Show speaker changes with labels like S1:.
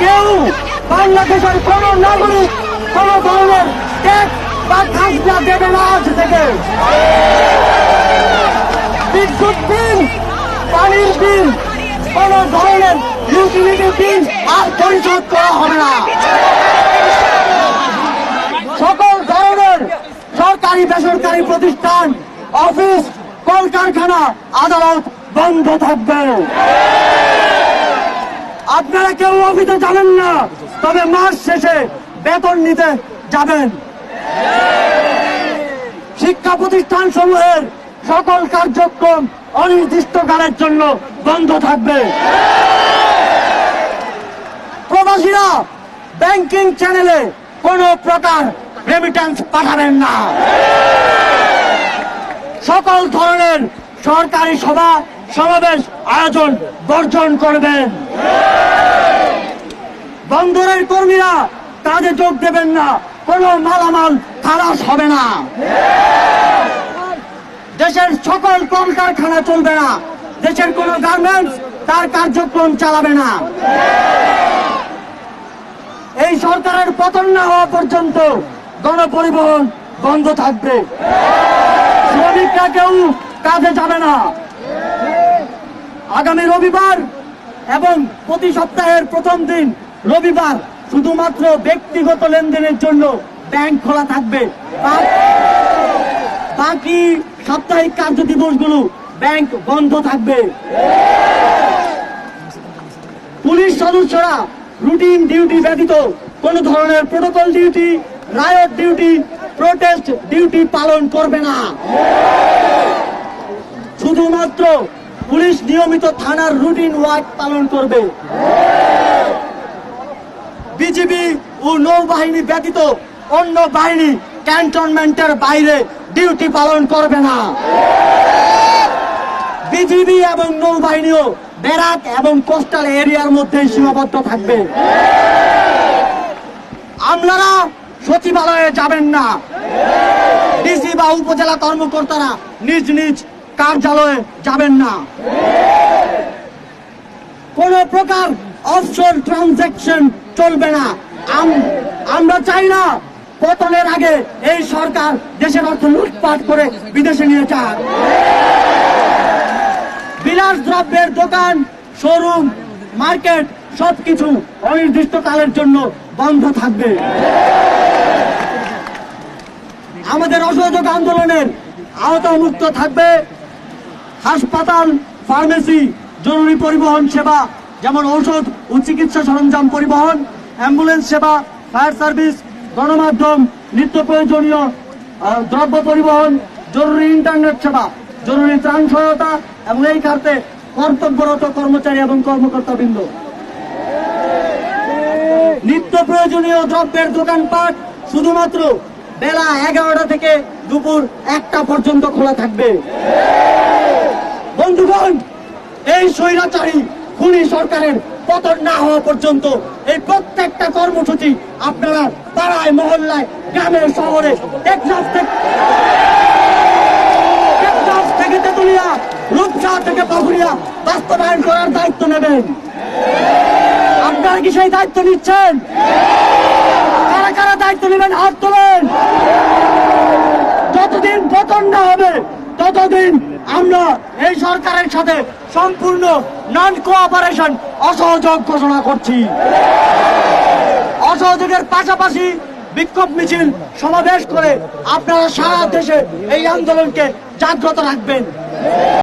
S1: কেউ বাংলাদেশের কোন নাগরিক কোন ধরনের ট্যাক্স বা খাজনা দেবে না আজ থেকে। বিদ্যুৎ বিল, পানির বিল, কোন ধরনের ইউটিলিটি বিল আর পরিশোধ করা হবে না। সকল ধরনের সরকারি বেসরকারি প্রতিষ্ঠান, অফিস, কলকারখানা, আদালত বন্ধ থাকবে। আপনারা কেউ অফিসে যাবেন না, তবে মাস শেষে বেতন নিতে যাবেন। শিক্ষা প্রতিষ্ঠান সমূহের সকল কার্যক্রম অনির্দিষ্টকালের জন্য বন্ধ থাকবে। প্রবাসীরা ব্যাংকিং চ্যানেলে কোনো প্রকার রেমিট্যান্স পাঠাবেন না। সকল ধরনের সরকারি সভা সমাবেশ আয়োজন বর্জন করবেন। বন্দরের কর্মীরা কাজে যোগ দেবেন না, কোনো মালামাল খালাস হবে না। দেশের সকল কলকারখানা চলবে না, দেশের কোন গার্মেন্টস তার কার্যক্রম চালাবে না। এই সরকারের পতন না হওয়া পর্যন্ত গণপরিবহন বন্ধ থাকবে। শ্রমিকরা কেউ কাজে যাবে না। আগামী রবিবার এবং প্রতি সপ্তাহের প্রথম দিন রবিবার শুধুমাত্র ব্যক্তিগত লেনদেনের জন্য ব্যাংক খোলা থাকবে। বাকি সাপ্তাহিক কার্য দিবসগুলো ব্যাংক বন্ধ থাকবে। পুলিশ সদস্যরা রুটিন ডিউটি ব্যতীত কোন ধরনের protocol duty, riot duty, protest duty পালন করবে না। শুধুমাত্র পুলিশ নিয়মিত থানার রুটিন ওয়ার্ক পালন করবে। বিজিবি ও নৌবাহিনী ব্যতীত অন্য বাহিনী ক্যান্টনমেন্টের বাইরে ডিউটি পালন করবে না। বিজিবি এবং নৌবাহিনীও ব্যারাক এবং কোস্টাল এরিয়ার মধ্যে সীমাবদ্ধ থাকবে। আপনারা সচিবালয়ে যাবেন না। ডিসি বা উপজেলা কর্মকর্তারা নিজ নিজ কার্যালয়ে যাবেন না। কোন প্রকার অফশোর ট্রানজাকশন চলবে না। আমরা চাই না পতনের আগে এই সরকার দেশের অর্থ লুটপাট করে বিদেশে নিয়ে যাক। বিলাস দ্রব্যের দোকান, শোরুম, মার্কেট সবকিছু অনির্দিষ্টকালের জন্য বন্ধ থাকবে। আমাদের অসহযোগ আন্দোলনের আওতামুক্ত থাকবে হাসপাতাল, ফার্মেসি, জরুরি পরিবহন সেবা যেমন ঔষধ ও চিকিৎসা সরঞ্জাম পরিবহন, অ্যাম্বুলেন্স সেবা, ফায়ার সার্ভিস, গণমাধ্যম, নিত্য প্রয়োজনীয় দ্রব্য পরিবহন, জরুরি ইন্টারনেট সেবা, জরুরি ত্রাণ সহায়তা এবং এই খাতে কর্তব্যরত কর্মচারী এবং কর্মকর্তাবৃন্দ। নিত্য প্রয়োজনীয় দ্রব্যের দোকানপাট শুধুমাত্র বেলা 11টা থেকে দুপুর 1টা পর্যন্ত খোলা থাকবে। বন্ধুগণ, এই স্বৈরাচারী খুনি সরকারের পতন না হওয়া পর্যন্ত এই প্রত্যেকটা কর্মসূচি আপনারা পাড়ায়, মহল্লায়, গ্রামে, শহরে, টেকনাফ থেকে তেতুলিয়া, রূপসা থেকে পাকুড়িয়া বাস্তবায়ন করার দায়িত্ব নেবেন। আপনারা কি সেই দায়িত্ব নিচ্ছেন? কারা কারা দায়িত্ব নেবেন? হাত তোলেন। যতদিন পতন না হবে ততদিন আমরা এই সরকারের সাথে সম্পূর্ণ নন কোঅপারেশন, অসহযোগ ঘোষণা করছি। অসহযোগের পাশাপাশি বিক্ষোভ মিছিল সমাবেশ করে আপনারা সারা দেশে এই আন্দোলনকে জাগ্রত রাখবেন।